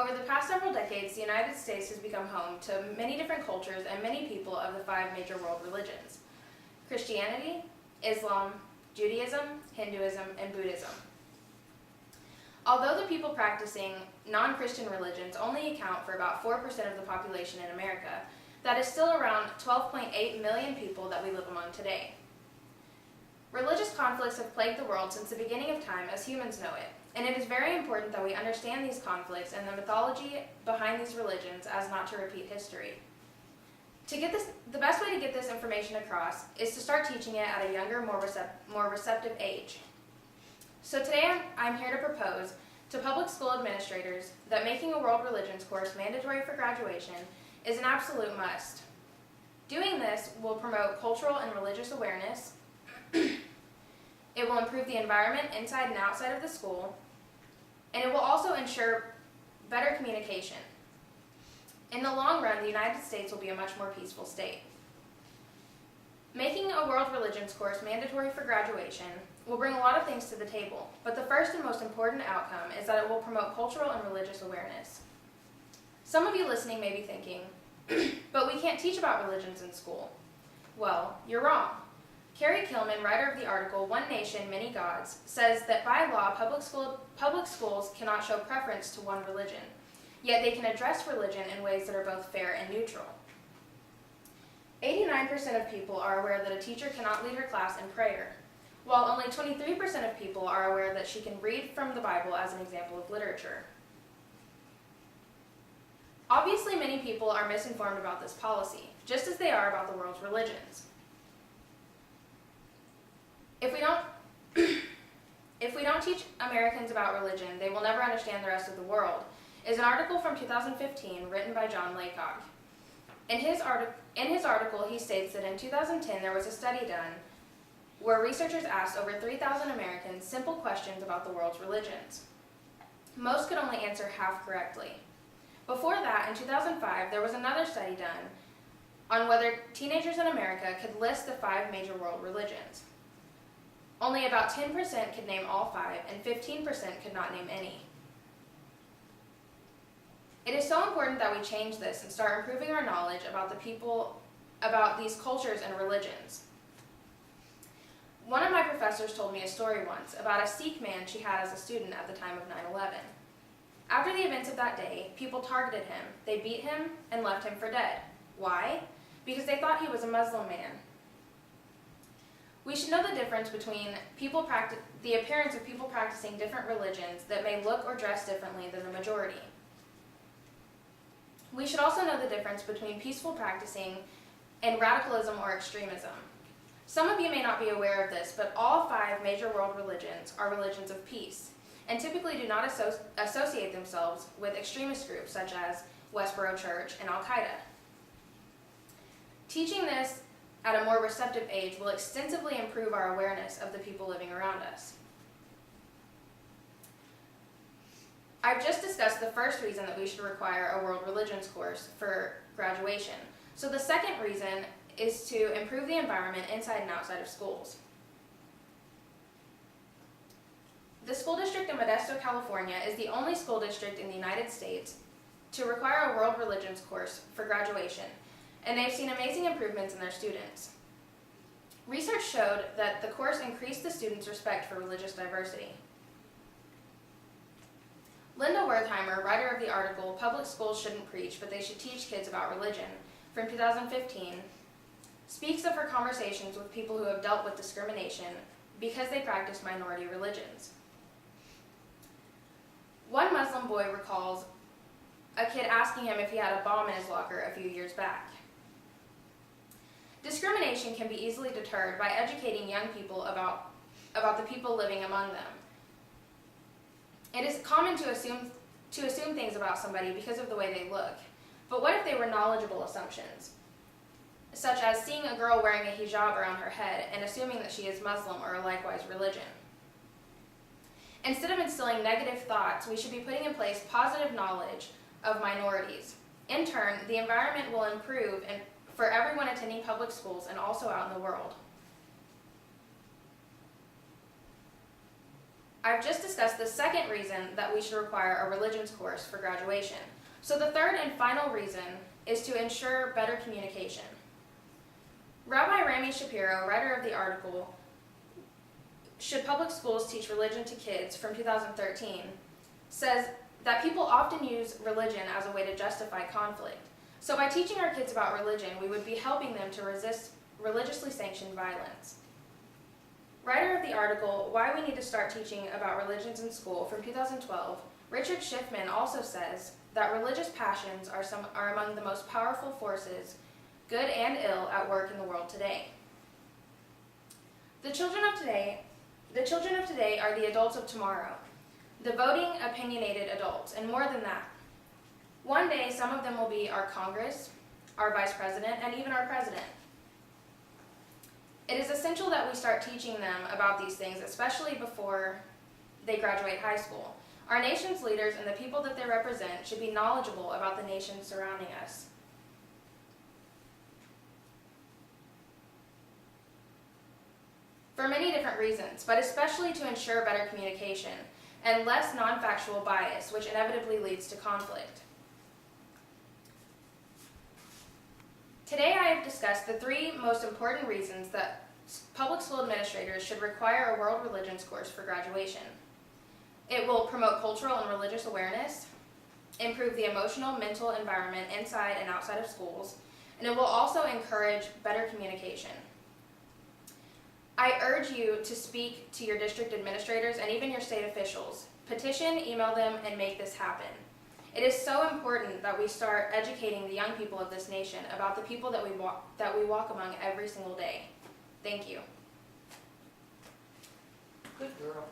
Over the past several decades, the United States has become home to many different cultures and many people of the 5 major world religions: Christianity, Islam, Judaism, Hinduism, and Buddhism. Although the people practicing non-Christian religions only account for about 4% of the population in America, that is still around 12.8 million people that we live among today. Religious conflicts have plagued the world since the beginning of time as humans know it, and it is very important that we understand these conflicts and the mythology behind these religions as not to repeat history. The best way to get this information across is to start teaching it at a younger, more receptive age. So today I'm here to propose to public school administrators that making a world religions course mandatory for graduation is an absolute must. Doing this will promote cultural and religious awareness. It will improve the environment inside and outside of the school, and it will also ensure better communication. In the long run, the United States will be a much more peaceful state. Making a world religions course mandatory for graduation will bring a lot of things to the table, but the first and most important outcome is that it will promote cultural and religious awareness. Some of you listening may be thinking, but we can't teach about religions in school. Well, you're wrong. Carrie Kilman, writer of the article One Nation, Many Gods, says that by law, public schools cannot show preference to one religion, yet they can address religion in ways that are both fair and neutral. 89% of people are aware that a teacher cannot lead her class in prayer, while only 23% of people are aware that she can read from the Bible as an example of literature. Obviously, many people are misinformed about this policy, just as they are about the world's religions. If we don't teach Americans about religion, they will never understand the rest of the world, is an article from 2015 written by John Laycock. In his article, he states that in 2010 there was a study done where researchers asked over 3,000 Americans simple questions about the world's religions. Most could only answer half correctly. Before that, in 2005, there was another study done on whether teenagers in America could list the 5 major world religions. Only about 10% could name all 5, and 15% could not name any. It is so important that we change this and start improving our knowledge about these cultures and religions. One of my professors told me a story once about a Sikh man she had as a student at the time of 9/11. After the events of that day, people targeted him. They beat him and left him for dead. Why? Because they thought he was a Muslim man. We should know the difference between the appearance of people practicing different religions that may look or dress differently than the majority. We should also know the difference between peaceful practicing and radicalism or extremism. Some of you may not be aware of this, but all 5 major world religions are religions of peace, and typically do not associate themselves with extremist groups such as Westboro Church and Al-Qaeda. Teaching this at a more receptive age will extensively improve our awareness of the people living around us. I've just discussed the first reason that we should require a world religions course for graduation. So the second reason is to improve the environment inside and outside of schools. The school district in Modesto, California is the only school district in the United States to require a world religions course for graduation, and they've seen amazing improvements in their students. Research showed that the course increased the students' respect for religious diversity. Linda Wertheimer, writer of the article Public Schools Shouldn't Preach, but They Should Teach Kids About Religion, from 2015, speaks of her conversations with people who have dealt with discrimination because they practice minority religions. One Muslim boy recalls a kid asking him if he had a bomb in his locker a few years back. Discrimination can be easily deterred by educating young people about the people living among them. It is common to assume things about somebody because of the way they look, but what if they were knowledgeable assumptions, such as seeing a girl wearing a hijab around her head and assuming that she is Muslim or a likewise religion? Instead of instilling negative thoughts, we should be putting in place positive knowledge of minorities. In turn, the environment will improve for everyone attending public schools and also out in the world. I've just discussed the second reason that we should require a religions course for graduation. So the third and final reason is to ensure better communication. Rabbi Rami Shapiro, writer of the article, "Should Public Schools Teach Religion to Kids?" from 2013, says that people often use religion as a way to justify conflict. So by teaching our kids about religion, we would be helping them to resist religiously sanctioned violence. Writer of the article, "Why We Need to Start Teaching About Religions in School" from 2012, Richard Schiffman also says that religious passions are among the most powerful forces, good and ill, at work in the world today. The children of today are the adults of tomorrow, the voting, opinionated adults, and more than that. One day, some of them will be our Congress, our Vice President, and even our President. It is essential that we start teaching them about these things, especially before they graduate high school. Our nation's leaders and the people that they represent should be knowledgeable about the nations surrounding us. For many different reasons, but especially to ensure better communication and less non-factual bias, which inevitably leads to conflict. Today I have discussed the three most important reasons that public school administrators should require a world religions course for graduation. It will promote cultural and religious awareness, improve the emotional, mental environment inside and outside of schools, and it will also encourage better communication. I urge you to speak to your district administrators and even your state officials. Petition, email them, and make this happen. It is so important that we start educating the young people of this nation about the people that we walk among every single day. Thank you. Good girl.